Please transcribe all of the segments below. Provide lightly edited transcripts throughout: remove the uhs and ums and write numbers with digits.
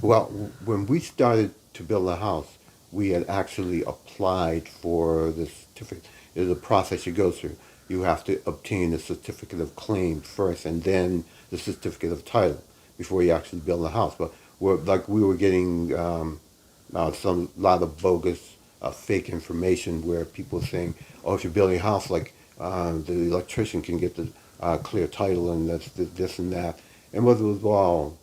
Well, when we started to build a house, we had actually applied for the certificate. There's a process you go through. You have to obtain a certificate of claim first, and then the certificate of title before you actually build a house. But we were getting some lot of bogus, fake information where people were saying, "Oh, if you're building a house, the electrician can get the clear title, and that's this and that," and it was all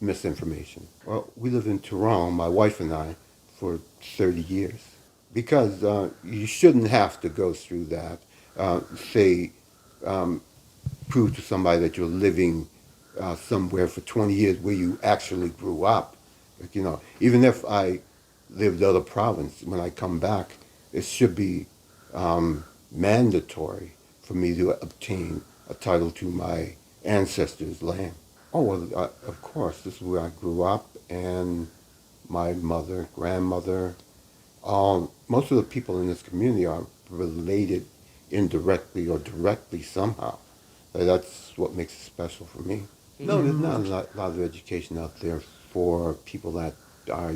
misinformation. Well, we lived in Toronto, my wife and I, for 30 years. Because you shouldn't have to go through that. Say, prove to somebody that you're living somewhere for 20 years where you actually grew up. Like, even if I lived other province, when I come back, it should be mandatory for me to obtain a title to my ancestors' land. Oh, well, of course, this is where I grew up, and my mother, grandmother, most of the people in this community are related indirectly or directly somehow. That's what makes it special for me. No, there's not a lot of education out there for people that are,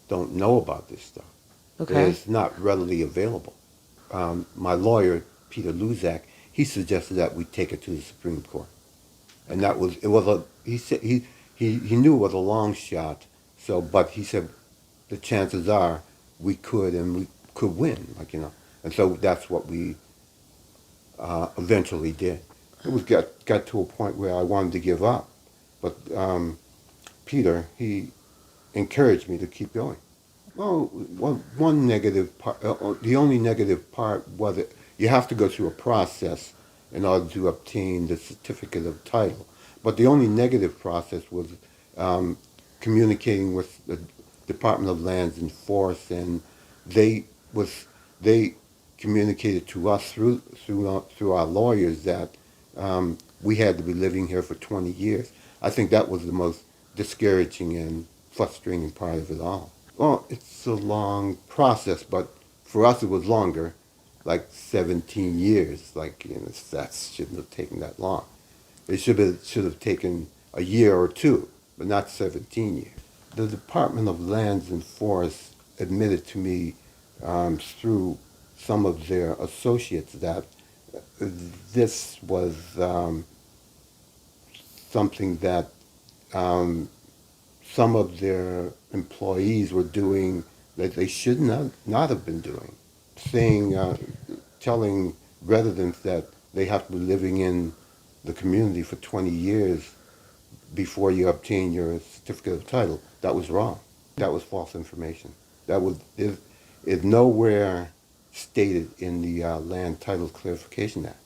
don't know about this stuff. Okay. It's not readily available. My lawyer, Peter Luzak, he suggested that we take it to the Supreme Court. And he said he knew it was a long shot, but he said the chances are we could win, and so that's what we eventually did. It was got to a point where I wanted to give up, but Peter, he encouraged me to keep going. Well, one negative part, the only negative part was that you have to go through a process in order to obtain the certificate of title. But the only negative process was communicating with the Department of Lands and Forests, and they communicated to us through our lawyers that we had to be living here for 20 years. I think that was the most discouraging and frustrating part of it all. Well, it's a long process, but for us it was longer, like 17 years. That shouldn't have taken that long. It should have taken a year or two, but not 17 years. The Department of Lands and Forests admitted to me through some of their associates that this was something that some of their employees were doing that they should not have been doing, telling residents that they have to be living in the community for 20 years before you obtain your certificate of title. That was wrong. That was false information. Is nowhere stated in the Land Title Clarification Act.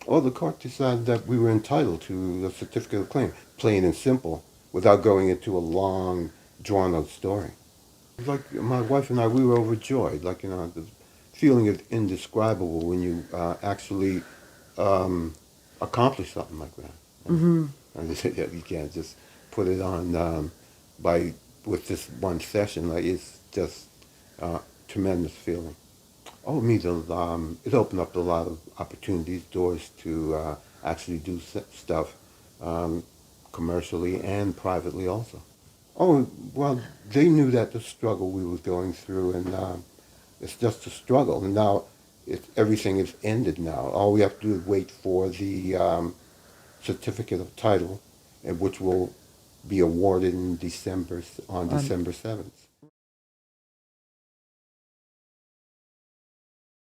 Well, the court decided that we were entitled to the certificate of claim, plain and simple, without going into a long, drawn-out story. Like my wife and I, we were overjoyed. The feeling is indescribable when you actually accomplish something like that. Mm-hmm. And you can't just put it on with this one session. It's just tremendous feeling. Oh, it opened up a lot of opportunities, doors to actually do stuff commercially and privately also. Oh, well, they knew that the struggle we were going through, and it's just a struggle. And now everything is ended now. All we have to do is wait for the certificate of title, which will be awarded on December 7th.